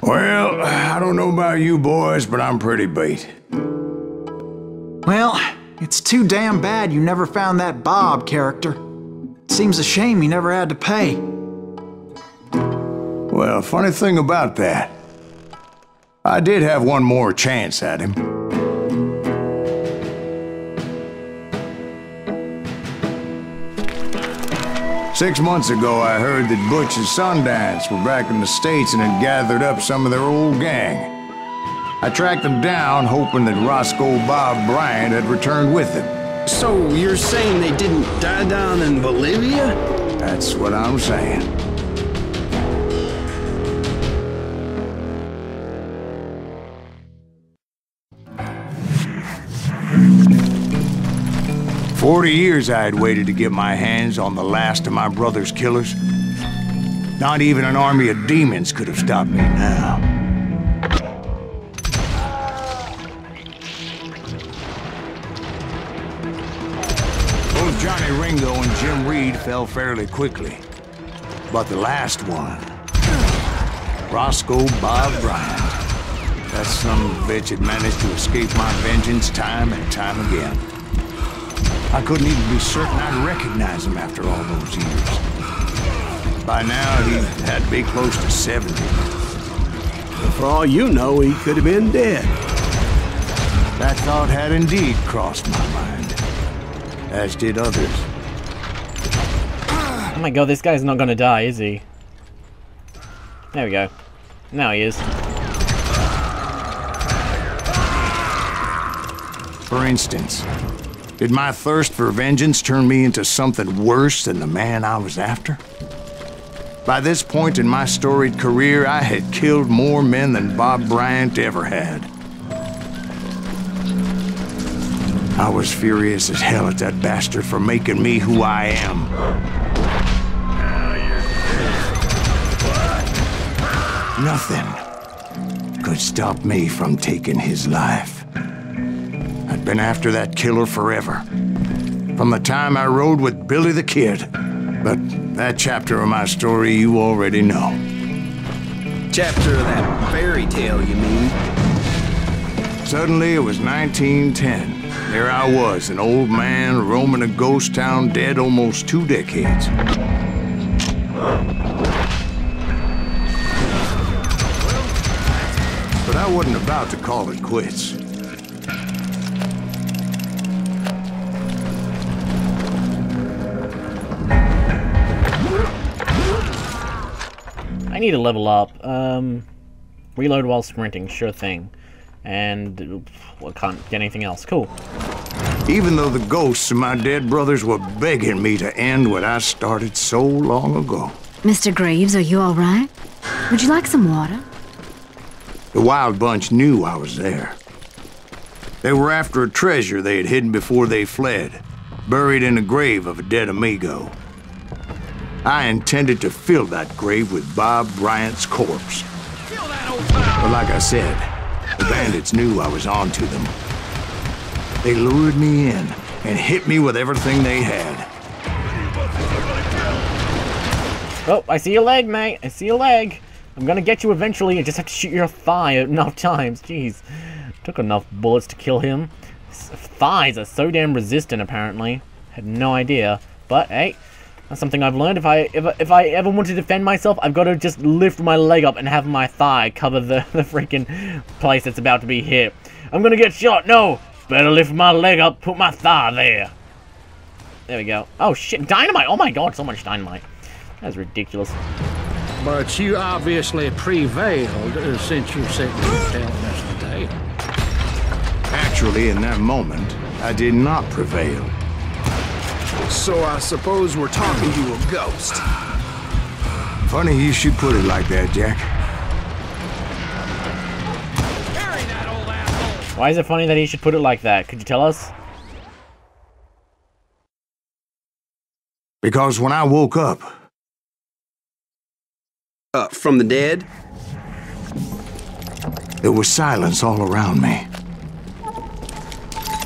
Well, I don't know about you boys, but I'm pretty beat. Well, it's too damn bad you never found that Bob character. Seems a shame he never had to pay. Well, funny thing about that, I did have one more chance at him. Six months ago, I heard that Butch and Sundance were back in the States and had gathered up some of their old gang. I tracked them down, hoping that Roscoe Bob Bryant had returned with them. So you're saying they didn't die down in Bolivia? That's what I'm saying. "40 years I had waited to get my hands on the last of my brother's killers. Not even an army of demons could have stopped me now. Both Johnny Ringo and Jim Reed fell fairly quickly. But the last one, Roscoe Bob Bryant, that son of a bitch had managed to escape my vengeance time and time again. I couldn't even be certain I'd recognize him after all those years. By now, he had to be close to 70. But for all you know, he could have been dead. That thought had indeed crossed my mind, as did others. Oh my god, this guy's not gonna die, is he? There we go. Now he is. For instance, did my thirst for vengeance turn me into something worse than the man I was after? By this point in my storied career, I had killed more men than Bob Bryant ever had. I was furious as hell at that bastard for making me who I am. Nothing could stop me from taking his life. I'd been after that killer forever, from the time I rode with Billy the Kid. But that chapter of my story you already know. Chapter of that fairy tale, you mean? Suddenly it was 1910. There I was, an old man roaming a ghost town dead almost 2 decades. But I wasn't about to call it quits. I need to level up. Reload while sprinting, sure thing. And well, can't get anything else. Cool. Even though the ghosts of my dead brothers were begging me to end what I started so long ago. Mr. Graves, are you all right? Would you like some water? The Wild Bunch knew I was there. They were after a treasure they had hidden before they fled, buried in a grave of a dead amigo. I intended to fill that grave with Bob Bryant's corpse. But like I said, the bandits knew I was on to them. They lured me in and hit me with everything they had. Oh, I see your leg, mate. I see your leg. I'm gonna get you eventually. I just have to shoot your thigh enough times. Jeez. Took enough bullets to kill him. Thighs are so damn resistant, apparently. Had no idea. But, hey, that's something I've learned. If I ever want to defend myself, I've got to just lift my leg up and have my thigh cover the freaking place that's about to be hit. I'm gonna get shot. No! Better lift my leg up, put my thigh there. There we go. Oh, shit. Dynamite! Oh, my God. So much dynamite. That's ridiculous. But you obviously prevailed since you said you were telling us the tale. Actually, in that moment, I did not prevail. So I suppose we're talking to a ghost. Funny you should put it like that, Jack. Why is it funny that he should put it like that? Could you tell us? Because when I woke up... From the dead? There was silence all around me.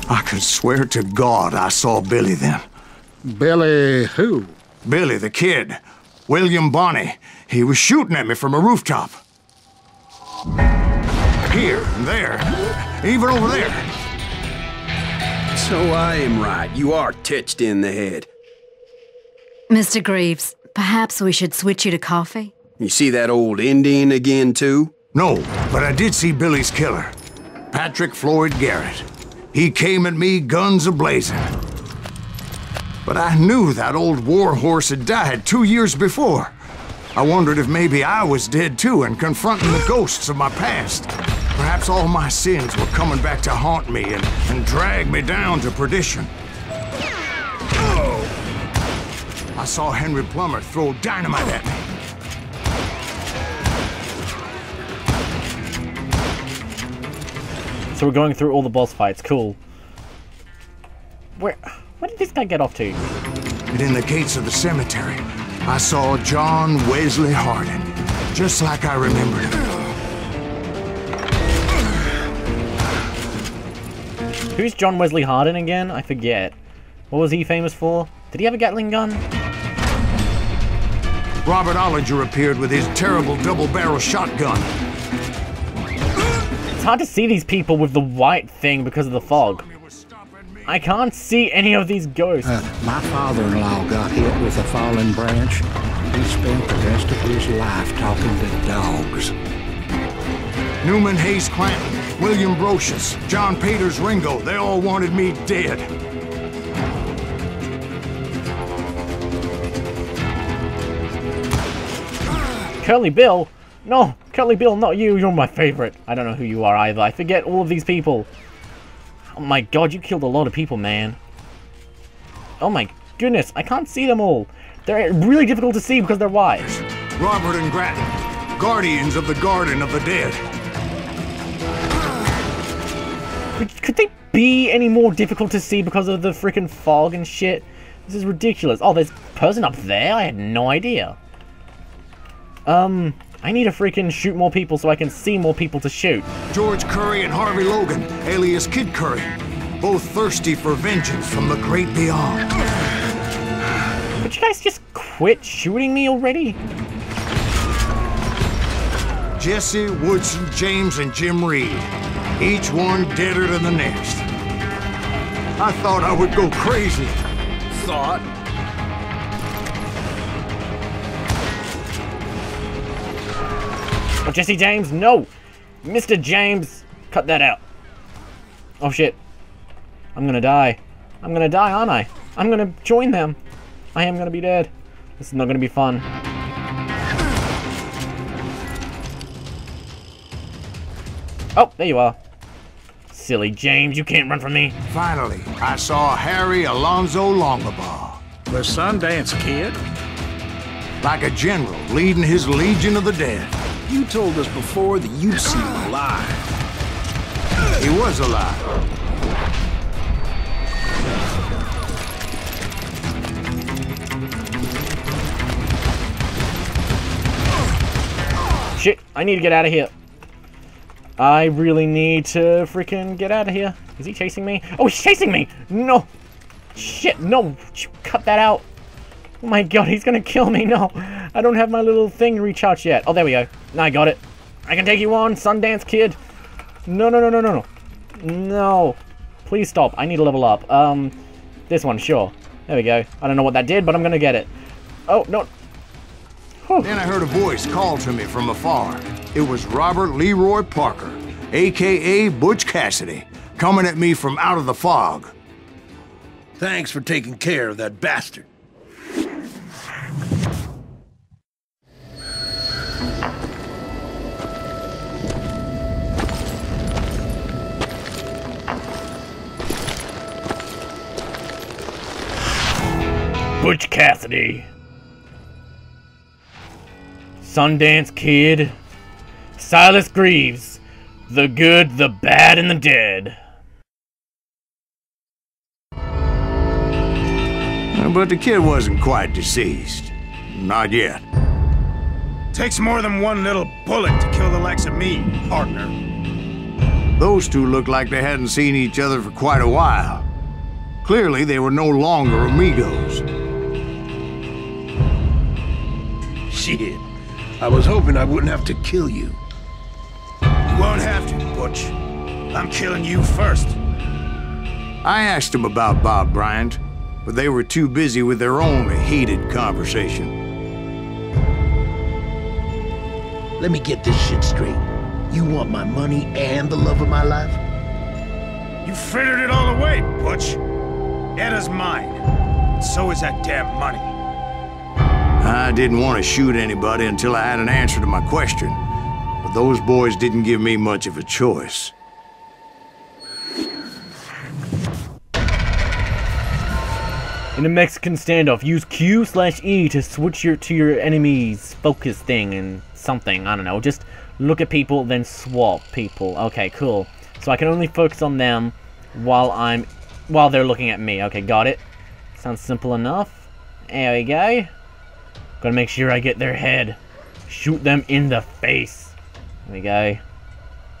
I could swear to God I saw Billy then. Billy who? Billy the Kid. William Bonney. He was shooting at me from a rooftop. Here and there, even over there. So I am right. You are touched in the head. Mr. Greaves, perhaps we should switch you to coffee? You see that old Indian again, too? No, but I did see Billy's killer, Patrick Floyd Garrett. He came at me guns a-blazing. But I knew that old war horse had died 2 years before. I wondered if maybe I was dead too and confronting the ghosts of my past. Perhaps all my sins were coming back to haunt me and drag me down to perdition. I saw Henry Plummer throw dynamite at me. So we're going through all the boss fights. Cool. Where did this guy get off to? And in the gates of the cemetery, I saw John Wesley Hardin, just like I remembered him. Who's John Wesley Hardin again? I forget. What was he famous for? Did he have a Gatling gun? Robert Ollinger appeared with his terrible double-barrel shotgun. It's hard to see these people with the white thing because of the fog. I can't see any of these ghosts. My father-in-law got hit with a fallen branch. He spent the rest of his life talking to dogs. Newman Hayes Clanton, William Brocious, John Peters Ringo, they all wanted me dead. Curly Bill? No, Curly Bill, not you. You're my favorite. I don't know who you are either. I forget all of these people. Oh my god, you killed a lot of people, man. Oh my goodness, I can't see them all. They're really difficult to see because they're white. Robert and Grattan, guardians of the Garden of the Dead. Could they be any more difficult to see because of the freaking fog and shit? This is ridiculous. Oh, there's a person up there? I had no idea. I need to freaking shoot more people so I can see more people to shoot. George Curry and Harvey Logan, alias Kid Curry, both thirsty for vengeance from the great beyond. Would you guys just quit shooting me already? Jesse, Woodson, James, and Jim Reed, each one deader than the next. I thought I would go crazy. Thought? Oh, Jesse James, no! Mr. James, cut that out. Oh shit. I'm gonna die. I'm gonna die, aren't I? I'm gonna join them. I am gonna be dead. This is not gonna be fun. Oh, there you are. Silly James, you can't run from me. Finally, I saw Harry Alonzo Longabaugh. The Sundance Kid? Like a general leading his legion of the dead. You told us before that you'd seen him alive. He was alive. Shit, I need to get out of here. I really need to freaking get out of here. Is he chasing me? Oh, he's chasing me! No! Shit, no! Cut that out. Oh my god, he's gonna kill me. No, I don't have my little thing recharged yet. Oh, there we go. Now I got it. I can take you on, Sundance Kid. No, no, no, no, no, no. No. Please stop. I need to level up. This one, sure. There we go. I don't know what that did, but I'm gonna get it. Oh, no. Whew. Then I heard a voice call to me from afar. It was Robert Leroy Parker, a.k.a. Butch Cassidy, coming at me from out of the fog. Thanks for taking care of that bastard. Butch Cassidy. Sundance Kid. Silas Greaves. The good, the bad, and the dead. But the kid wasn't quite deceased. Not yet. Takes more than one little bullet to kill the likes of me, partner. Those two looked like they hadn't seen each other for quite a while. Clearly, they were no longer amigos. Shit. I was hoping I wouldn't have to kill you. won't have to, Butch. I'm killing you first. I asked them about Bob Bryant, but they were too busy with their own heated conversation. Let me get this shit straight. You want my money and the love of my life? You frittered it all away, Butch. Etta's mine. So is that damn money. I didn't want to shoot anybody until I had an answer to my question, but those boys didn't give me much of a choice. In a Mexican standoff, use Q/E to switch to your enemy's focus thing and something, I don't know. Just look at people, then swap people. Okay, cool. So I can only focus on them while they're looking at me. Okay, got it. Sounds simple enough. There we go. Gotta make sure I get their head. Shoot them in the face. There we go.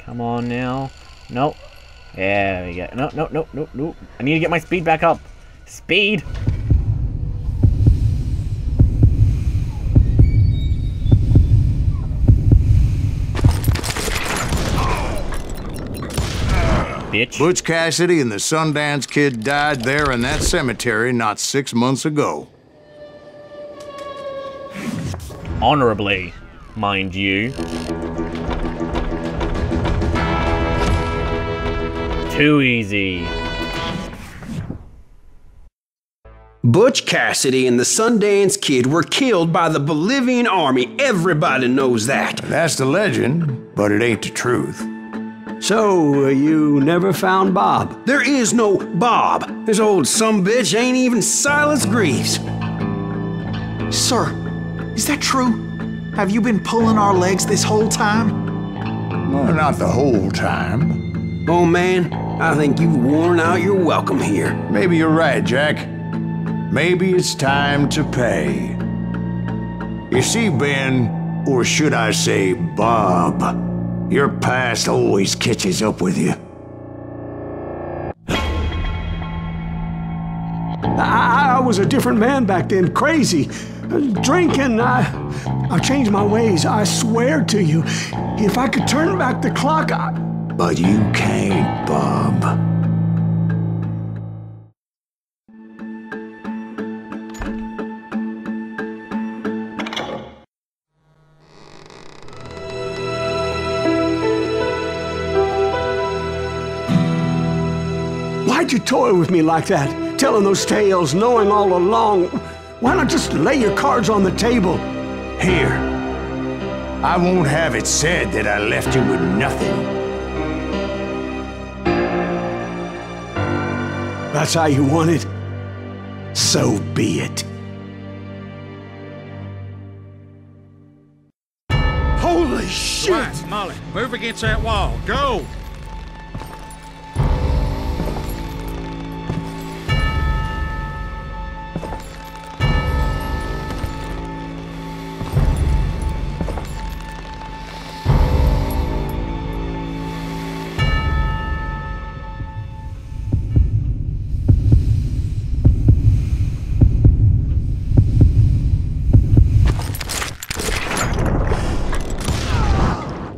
Come on now. Nope. There we go. No. I need to get my speed back up. Speed! Bitch. Butch Cassidy and the Sundance Kid died there in that cemetery not 6 months ago. Honorably, mind you. Too easy. Butch Cassidy and the Sundance Kid were killed by the Bolivian army. Everybody knows that. That's the legend, but it ain't the truth. So, you never found Bob? There is no Bob. This old sumbitch ain't even Silas Greaves. Sir, is that true? Have you been pulling our legs this whole time? Well, not the whole time. Oh man, I think you've worn out your welcome here. Maybe you're right, Jack. Maybe it's time to pay. You see, Ben, or should I say Bob, your past always catches up with you. I was a different man back then, crazy. Drinking, I changed my ways, I swear to you. If I could turn back the clock, But you can't, Bob. Why'd you toy with me like that? Telling those tales, knowing all along. Why not just lay your cards on the table? Here. I won't have it said that I left you with nothing. That's how you want it? So be it. Holy shit! Right, Molly, move against that wall. Go!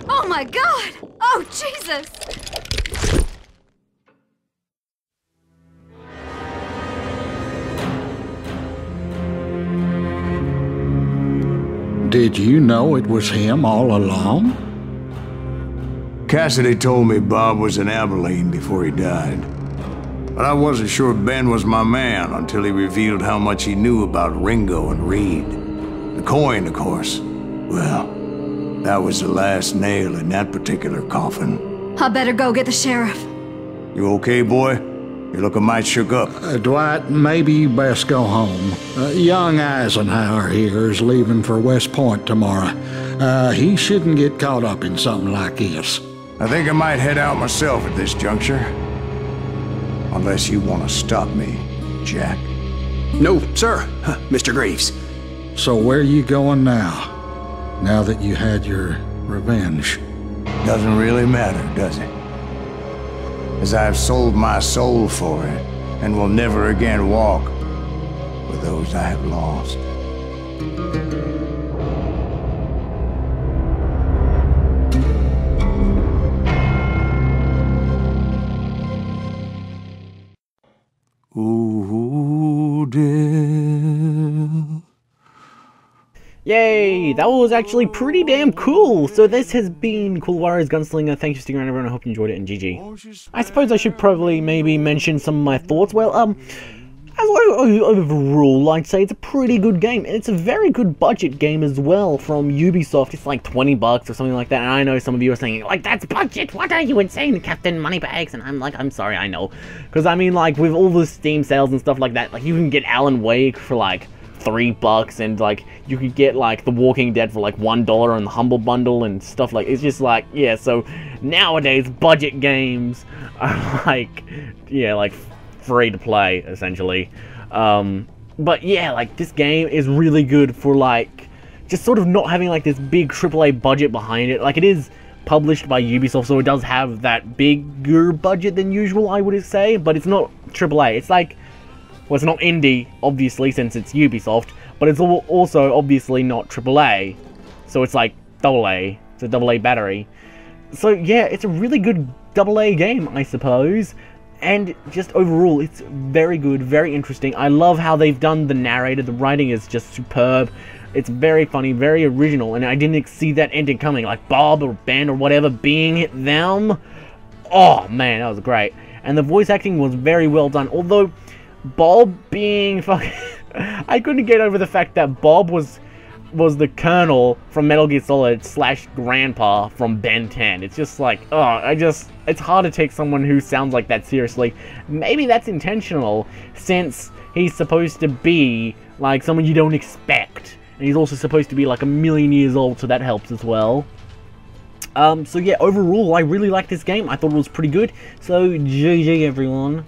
Oh my God! Oh, Jesus! Did you know it was him all along? Cassidy told me Bob was in Abilene before he died. But I wasn't sure Ben was my man until he revealed how much he knew about Ringo and Reed. The coin, of course. Well, that was the last nail in that particular coffin. I better go get the sheriff. You okay, boy? You're looking mighty shook up. Dwight, maybe you best go home. Young Eisenhower here is leaving for West Point tomorrow. He shouldn't get caught up in something like this. I think I might head out myself at this juncture. Unless you want to stop me, Jack. No, sir, Mr. Greaves. So where are you going now? Now that you had your revenge? Doesn't really matter, does it? As I've sold my soul for it, and will never again walk with those I have lost. GG. That was actually pretty damn cool. So this has been Cool Juarez Gunslinger. Thanks for sticking around, everyone. I hope you enjoyed it, and GG. I suppose I should probably maybe mention some of my thoughts. Well, as overall, I'd say it's a pretty good game, and it's a very good budget game as well from Ubisoft. It's like 20 bucks or something like that, and I know some of you are saying, like, that's budget, what are you insane, Captain Moneybags? And I'm like, I'm sorry, I know. Because, I mean, like, with all the Steam sales and stuff like that, like, you can get Alan Wake for, like, $3, and, like, you could get, like, The Walking Dead for, like, $1 in the Humble Bundle and stuff like, it's just like, yeah, so, nowadays, budget games are, like, yeah, like, free to play, essentially. But yeah, like, this game is really good for, like, just sort of not having, like, this big AAA budget behind it. Like, it is published by Ubisoft, so it does have that bigger budget than usual, I would say, but it's not AAA. It's like, well, it's not indie, obviously, since it's Ubisoft, but it's also obviously not AAA, so it's like AA. It's a AA battery. So yeah, it's a really good AA game, I suppose. And just overall, it's very good, very interesting. I love how they've done the narrator. The writing is just superb. It's very funny, very original, and I didn't see that ending coming. Like Bob or Ben or whatever being them. Oh man, that was great. And the voice acting was very well done. Although Bob being fucking... I couldn't get over the fact that Bob was the Colonel from Metal Gear Solid / Grandpa from Ben 10. It's just like, oh, it's hard to take someone who sounds like that seriously. Maybe that's intentional, since he's supposed to be, like, someone you don't expect. And he's also supposed to be, like, 1,000,000 years old, so that helps as well. So yeah, overall, I really like this game. I thought it was pretty good. So, GG, everyone.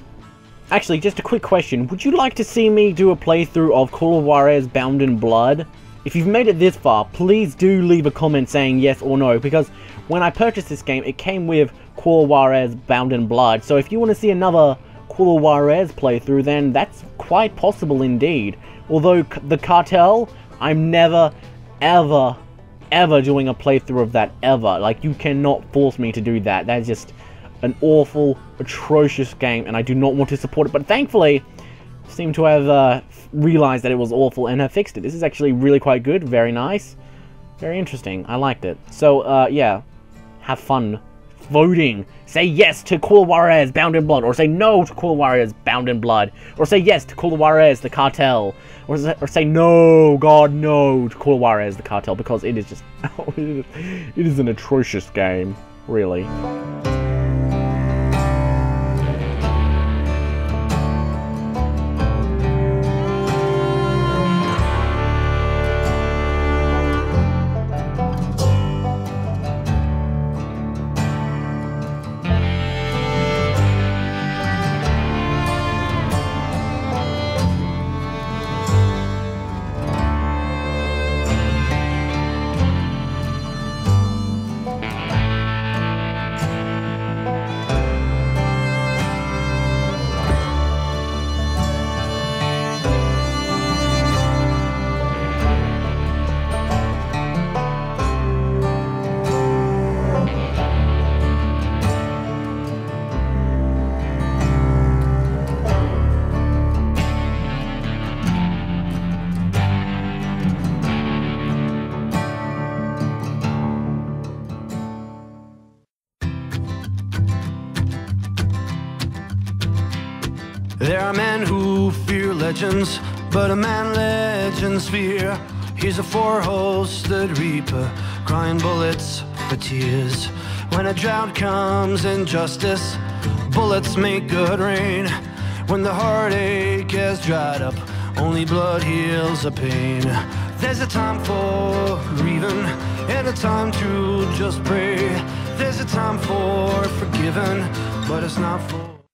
Actually, just a quick question. Would you like to see me do a playthrough of Call of Juarez Bound in Blood? If you've made it this far, please do leave a comment saying yes or no, because when I purchased this game, it came with Call of Juarez Bound in Blood. So if you want to see another Call of Juarez playthrough, then that's quite possible indeed. Although the Cartel, I'm never, ever, ever doing a playthrough of that, ever. Like, you cannot force me to do that. That's just an awful, atrocious game, and I do not want to support it. But thankfully, seem to have realized that it was awful and have fixed it. This is actually really quite good, very nice, very interesting. I liked it. So, yeah, have fun voting. Say yes to Call of Juarez Bound in Blood, or say no to Call of Juarez Bound in Blood, or say yes to Call of Juarez The Cartel, or say no, God, no to Call of Juarez The Cartel, because it is just, it is an atrocious game, really. There are men who fear legends, but a man legends fear. He's a four-hosted reaper, crying bullets for tears. When a drought comes in justice, bullets make good rain. When the heartache has dried up, only blood heals the pain. There's a time for grieving, and a time to just pray. There's a time for forgiving, but it's not for...